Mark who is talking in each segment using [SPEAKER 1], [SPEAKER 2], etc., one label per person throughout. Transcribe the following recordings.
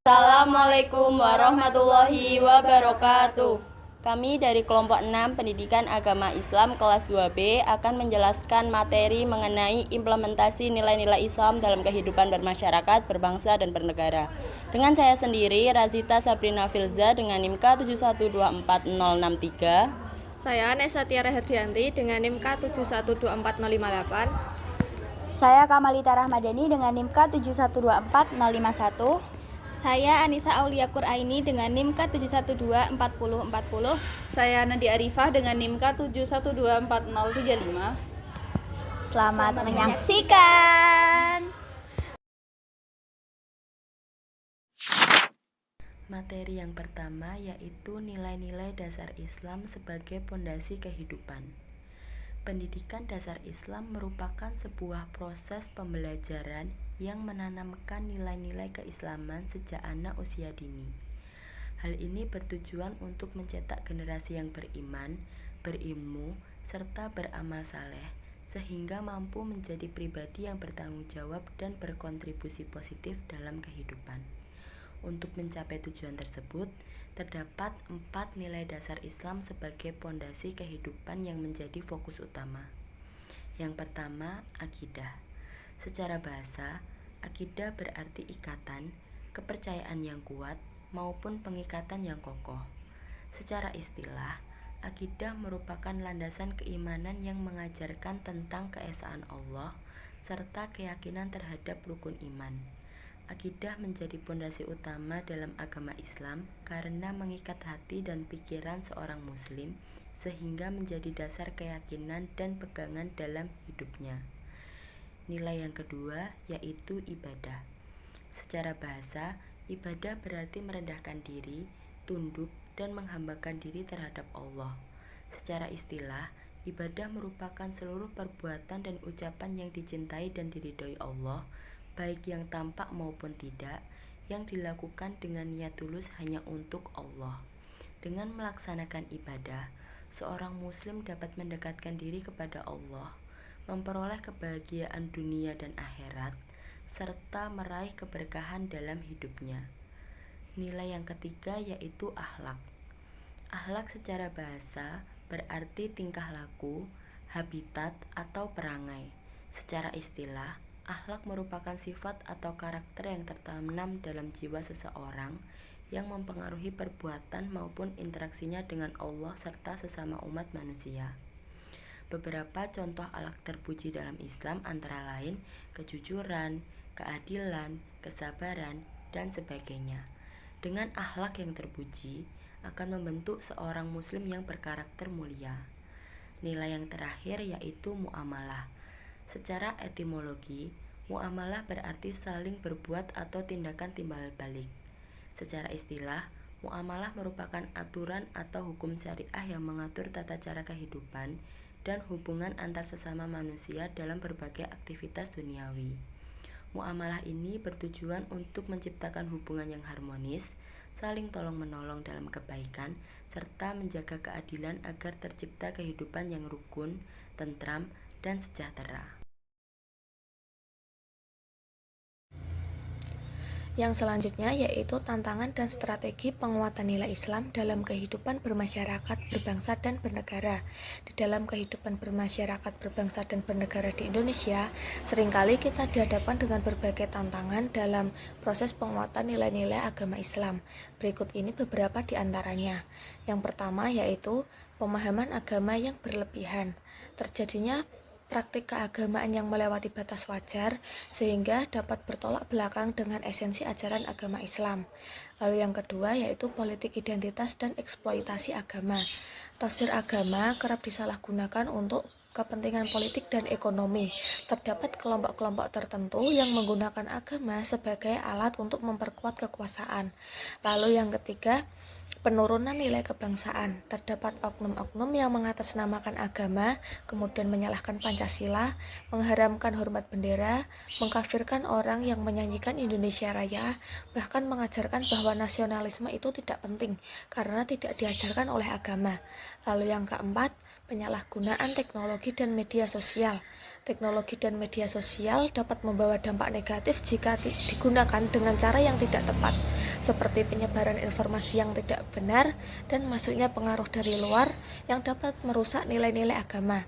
[SPEAKER 1] Assalamualaikum warahmatullahi wabarakatuh. Kami dari kelompok 6 Pendidikan Agama Islam kelas 2B akan menjelaskan materi mengenai implementasi nilai-nilai Islam dalam kehidupan bermasyarakat, berbangsa, dan bernegara. Dengan saya sendiri, Razita Sabrina Filza dengan NIM K7124063.
[SPEAKER 2] Saya Nesa Tiara Herdianti dengan NIM K7124058.
[SPEAKER 3] Saya Kamalita Rahmadani dengan NIM K7124051.
[SPEAKER 4] Saya Anissa Aulia Quraini dengan NIM K7124040.
[SPEAKER 5] Saya Nadia Arifah dengan NIM K7124035.
[SPEAKER 3] Selamat menyaksikan.
[SPEAKER 6] Materi yang pertama yaitu nilai-nilai dasar Islam sebagai pondasi kehidupan. Pendidikan dasar Islam merupakan sebuah proses pembelajaran yang menanamkan nilai-nilai keislaman sejak anak usia dini. Hal ini bertujuan untuk mencetak generasi yang beriman, berilmu, serta beramal saleh, sehingga mampu menjadi pribadi yang bertanggung jawab dan berkontribusi positif dalam kehidupan. Untuk mencapai tujuan tersebut, terdapat 4 nilai dasar Islam sebagai pondasi kehidupan yang menjadi fokus utama. Yang pertama, akidah. Secara bahasa, akidah berarti ikatan, kepercayaan yang kuat, maupun pengikatan yang kokoh. Secara istilah, akidah merupakan landasan keimanan yang mengajarkan tentang keesaan Allah, serta keyakinan terhadap rukun iman. Akidah menjadi pondasi utama dalam agama Islam karena mengikat hati dan pikiran seorang muslim sehingga menjadi dasar keyakinan dan pegangan dalam hidupnya. Nilai yang kedua yaitu ibadah. Secara bahasa, ibadah berarti merendahkan diri, tunduk, dan menghambakan diri terhadap Allah. Secara istilah, ibadah merupakan seluruh perbuatan dan ucapan yang dicintai dan diridhoi Allah, baik yang tampak maupun tidak, yang dilakukan dengan niat tulus hanya untuk Allah. Dengan melaksanakan ibadah, seorang muslim dapat mendekatkan diri kepada Allah, memperoleh kebahagiaan dunia dan akhirat, serta meraih keberkahan dalam hidupnya. Nilai yang ketiga yaitu akhlak. Akhlak secara bahasa berarti tingkah laku, habitat, atau perangai. Secara istilah, akhlak merupakan sifat atau karakter yang tertanam dalam jiwa seseorang yang mempengaruhi perbuatan maupun interaksinya dengan Allah serta sesama umat manusia. Beberapa contoh akhlak terpuji dalam Islam antara lain kejujuran, keadilan, kesabaran, dan sebagainya. Dengan akhlak yang terpuji akan membentuk seorang muslim yang berkarakter mulia. Nilai yang terakhir yaitu muamalah. Secara etimologi, muamalah berarti saling berbuat atau tindakan timbal balik. Secara istilah, muamalah merupakan aturan atau hukum syariah yang mengatur tata cara kehidupan dan hubungan antar sesama manusia dalam berbagai aktivitas duniawi. Muamalah ini bertujuan untuk menciptakan hubungan yang harmonis, saling tolong-menolong dalam kebaikan, serta menjaga keadilan agar tercipta kehidupan yang rukun, tentram, dan sejahtera.
[SPEAKER 2] Yang selanjutnya yaitu tantangan dan strategi penguatan nilai Islam dalam kehidupan bermasyarakat, berbangsa, dan bernegara. Di dalam kehidupan bermasyarakat, berbangsa, dan bernegara di Indonesia, seringkali kita dihadapkan dengan berbagai tantangan dalam proses penguatan nilai-nilai agama Islam. Berikut ini beberapa di antaranya. Yang pertama yaitu pemahaman agama yang berlebihan. Terjadinya praktik keagamaan yang melewati batas wajar sehingga dapat bertolak belakang dengan esensi ajaran agama Islam. Lalu yang kedua yaitu politik identitas dan eksploitasi agama. Tafsir agama kerap disalahgunakan untuk kepentingan politik dan ekonomi. Terdapat kelompok-kelompok tertentu yang menggunakan agama sebagai alat untuk memperkuat kekuasaan. Lalu yang ketiga, penurunan nilai kebangsaan. Terdapat oknum-oknum yang mengatasnamakan agama, kemudian menyalahkan Pancasila, mengharamkan hormat bendera, mengkafirkan orang yang menyanyikan Indonesia Raya, bahkan mengajarkan bahwa nasionalisme itu tidak penting karena tidak diajarkan oleh agama. Lalu yang keempat, penyalahgunaan teknologi dan media sosial. Teknologi dan media sosial dapat membawa dampak negatif jika digunakan dengan cara yang tidak tepat. seperti penyebaran informasi yang tidak benar dan masuknya pengaruh dari luar yang dapat merusak nilai-nilai agama.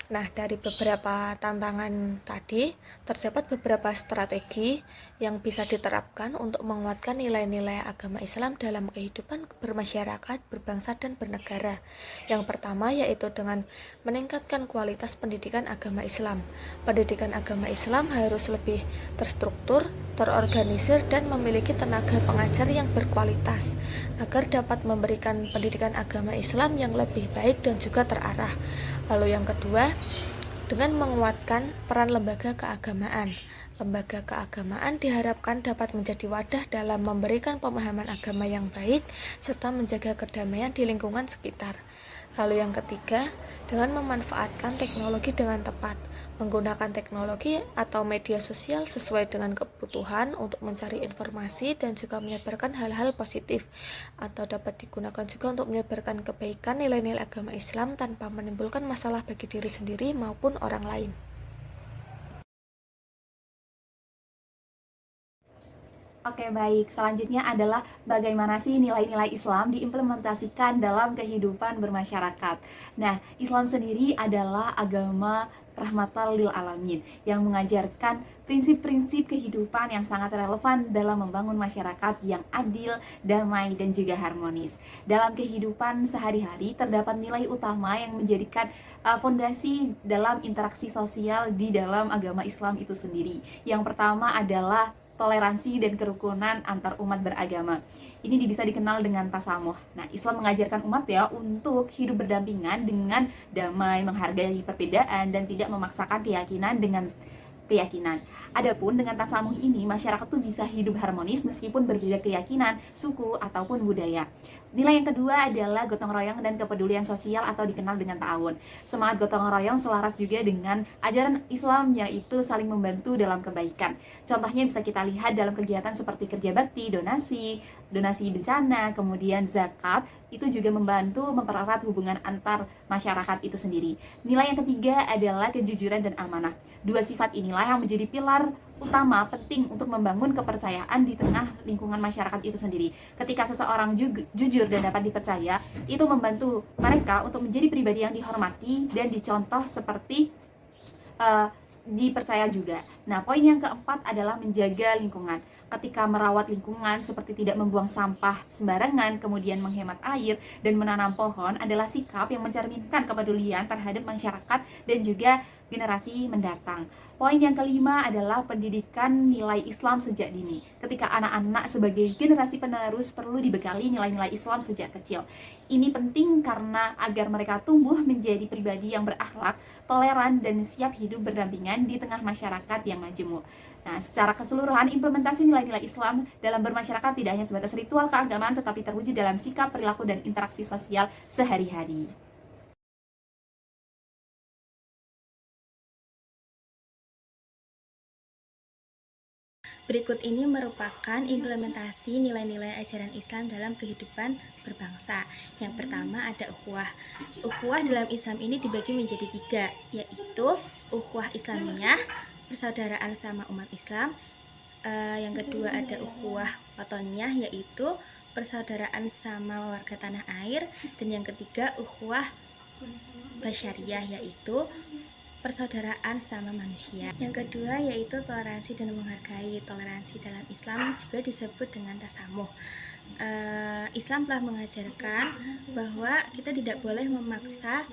[SPEAKER 2] Nah, dari beberapa tantangan tadi, terdapat beberapa strategi yang bisa diterapkan untuk menguatkan nilai-nilai agama Islam dalam kehidupan bermasyarakat, berbangsa, dan bernegara. Yang pertama yaitu dengan meningkatkan kualitas pendidikan agama Islam. Pendidikan agama Islam harus lebih terstruktur, terorganisir, dan memiliki tenaga pengajar yang berkualitas, agar dapat memberikan pendidikan agama Islam yang lebih baik dan juga terarah. Lalu yang kedua, dengan menguatkan peran lembaga keagamaan. Lembaga keagamaan diharapkan dapat menjadi wadah dalam memberikan pemahaman agama yang baik serta menjaga kedamaian di lingkungan sekitar. Lalu yang ketiga, dengan memanfaatkan teknologi dengan tepat, menggunakan teknologi atau media sosial sesuai dengan kebutuhan untuk mencari informasi dan juga menyebarkan hal-hal positif, atau dapat digunakan juga untuk menyebarkan kebaikan nilai-nilai agama Islam tanpa menimbulkan masalah bagi diri sendiri maupun orang lain.
[SPEAKER 7] Oke, baik. Selanjutnya adalah bagaimana sih nilai-nilai Islam diimplementasikan dalam kehidupan bermasyarakat. Nah, Islam sendiri adalah agama rahmatan lil alamin yang mengajarkan prinsip-prinsip kehidupan yang sangat relevan dalam membangun masyarakat yang adil, damai, dan juga harmonis. Dalam kehidupan sehari-hari terdapat nilai utama yang menjadikan fondasi dalam interaksi sosial di dalam agama Islam itu sendiri. Yang pertama adalah toleransi dan kerukunan antar umat beragama. Ini bisa dikenal dengan tasamuh. Nah, Islam mengajarkan umat ya untuk hidup berdampingan dengan damai, menghargai perbedaan, dan tidak memaksakan keyakinan dengan keyakinan. Adapun dengan tasamuh ini, masyarakat tuh bisa hidup harmonis meskipun berbeda keyakinan, suku, ataupun budaya. Nilai yang kedua adalah gotong royong dan kepedulian sosial atau dikenal dengan ta'awun. Semangat gotong royong selaras juga dengan ajaran Islam, yaitu saling membantu dalam kebaikan. Contohnya bisa kita lihat dalam kegiatan seperti kerja bakti, donasi bencana, kemudian zakat, itu juga membantu mempererat hubungan antar masyarakat itu sendiri. Nilai yang ketiga adalah kejujuran dan amanah. Dua sifat inilah yang menjadi pilar utama penting untuk membangun kepercayaan di tengah lingkungan masyarakat itu sendiri. Ketika seseorang jujur dan dapat dipercaya, itu membantu mereka untuk menjadi pribadi yang dihormati dan dicontoh seperti dipercaya juga. Nah, poin yang keempat adalah menjaga lingkungan. Ketika merawat lingkungan seperti tidak membuang sampah sembarangan, kemudian menghemat air dan menanam pohon adalah sikap yang mencerminkan kepedulian terhadap masyarakat dan juga generasi mendatang. Poin yang kelima adalah pendidikan nilai Islam sejak dini. Ketika anak-anak sebagai generasi penerus perlu dibekali nilai-nilai Islam sejak kecil. Ini penting karena agar mereka tumbuh menjadi pribadi yang berakhlak, toleran, dan siap hidup berdampingan di tengah masyarakat yang majemuk. Nah, secara keseluruhan, implementasi nilai-nilai Islam dalam bermasyarakat tidak hanya sebatas ritual keagamaan, tetapi terwujud dalam sikap, perilaku, dan interaksi sosial sehari-hari.
[SPEAKER 4] Berikut ini merupakan implementasi nilai-nilai ajaran Islam dalam kehidupan berbangsa. Yang pertama ada ukhuwah. Ukhuwah dalam Islam ini dibagi menjadi 3, yaitu ukhuwah Islamiyah, persaudaraan sama umat Islam. Yang kedua ada ukhuwah watoniyah, yaitu persaudaraan sama warga tanah air. Dan yang ketiga ukhuwah basyariyah, yaitu persaudaraan sama manusia. Yang kedua yaitu toleransi dan menghargai. Toleransi dalam Islam juga disebut dengan tasamuh. Islam telah mengajarkan bahwa kita tidak boleh memaksa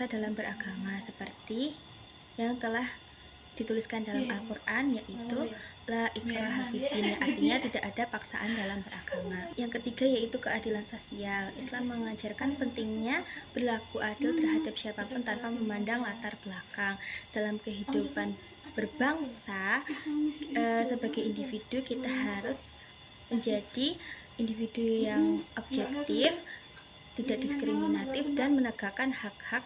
[SPEAKER 4] dalam beragama, seperti yang telah dituliskan dalam Al-Quran, yaitu la ikraha fiddin, artinya tidak ada paksaan dalam beragama. Yang ketiga yaitu keadilan sosial. Islam mengajarkan pentingnya berlaku adil terhadap siapapun tanpa memandang latar belakang. Dalam kehidupan berbangsa, sebagai individu kita harus menjadi individu yang objektif, tidak diskriminatif, dan menegakkan hak-hak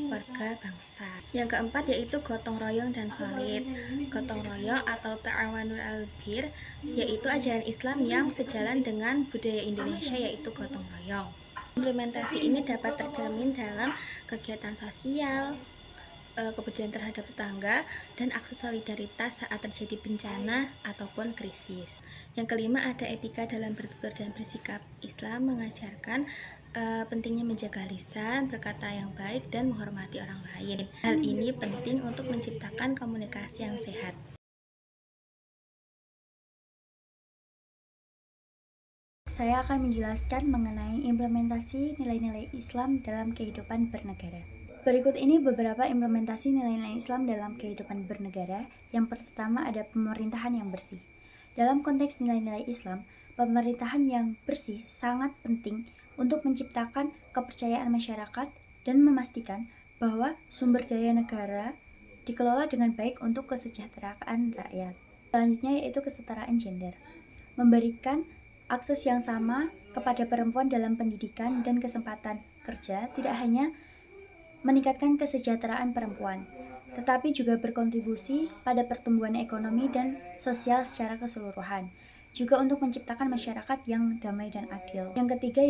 [SPEAKER 4] warga bangsa. Yang keempat yaitu gotong royong dan solid. Gotong royong atau ta'awanul albir yaitu ajaran Islam yang sejalan dengan budaya Indonesia, yaitu gotong royong. Implementasi ini dapat tercermin dalam kegiatan sosial, kepedulian terhadap tetangga, dan akses solidaritas saat terjadi bencana ataupun krisis. Yang kelima, ada etika dalam bertutur dan bersikap. Islam mengajarkan pentingnya menjaga lisan, berkata yang baik, dan menghormati orang lain. Hal ini penting untuk menciptakan komunikasi yang sehat.
[SPEAKER 3] Saya akan menjelaskan mengenai implementasi nilai-nilai Islam dalam kehidupan bernegara. Berikut ini beberapa implementasi nilai-nilai Islam dalam kehidupan bernegara. Yang pertama ada pemerintahan yang bersih. Dalam konteks nilai-nilai Islam, pemerintahan yang bersih sangat penting untuk menciptakan kepercayaan masyarakat dan memastikan bahwa sumber daya negara dikelola dengan baik untuk kesejahteraan rakyat. Selanjutnya yaitu kesetaraan gender. Memberikan akses yang sama kepada perempuan dalam pendidikan dan kesempatan kerja tidak hanya meningkatkan kesejahteraan perempuan, tetapi juga berkontribusi pada pertumbuhan ekonomi dan sosial secara keseluruhan, juga untuk menciptakan masyarakat yang damai dan adil. Yang ketiga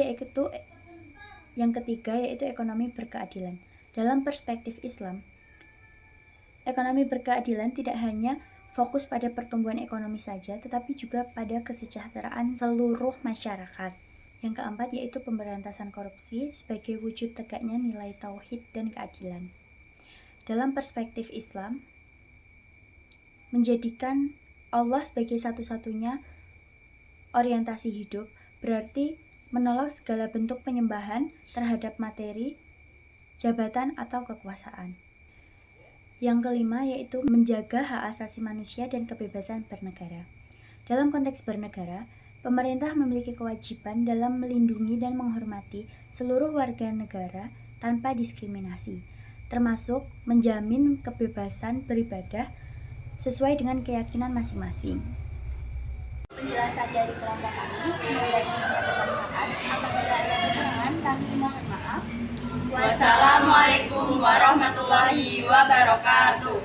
[SPEAKER 3] yaitu ekonomi berkeadilan. Dalam perspektif Islam, ekonomi berkeadilan tidak hanya fokus pada pertumbuhan ekonomi saja, tetapi juga pada kesejahteraan seluruh masyarakat. Yang keempat yaitu pemberantasan korupsi sebagai wujud tegaknya nilai tauhid dan keadilan. Dalam perspektif Islam, menjadikan Allah sebagai satu-satunya orientasi hidup berarti menolak segala bentuk penyembahan terhadap materi, jabatan, atau kekuasaan. Yang kelima yaitu menjaga hak asasi manusia dan kebebasan bernegara. Dalam konteks bernegara, pemerintah memiliki kewajiban dalam melindungi dan menghormati seluruh warga negara tanpa diskriminasi, termasuk menjamin kebebasan beribadah sesuai dengan keyakinan masing-masing. Penjelasan dari kelompok kami, semoga ini bermanfaat. Apabila ada kekurangan, kami mohon maaf.
[SPEAKER 1] Wassalamualaikum warahmatullahi wabarakatuh.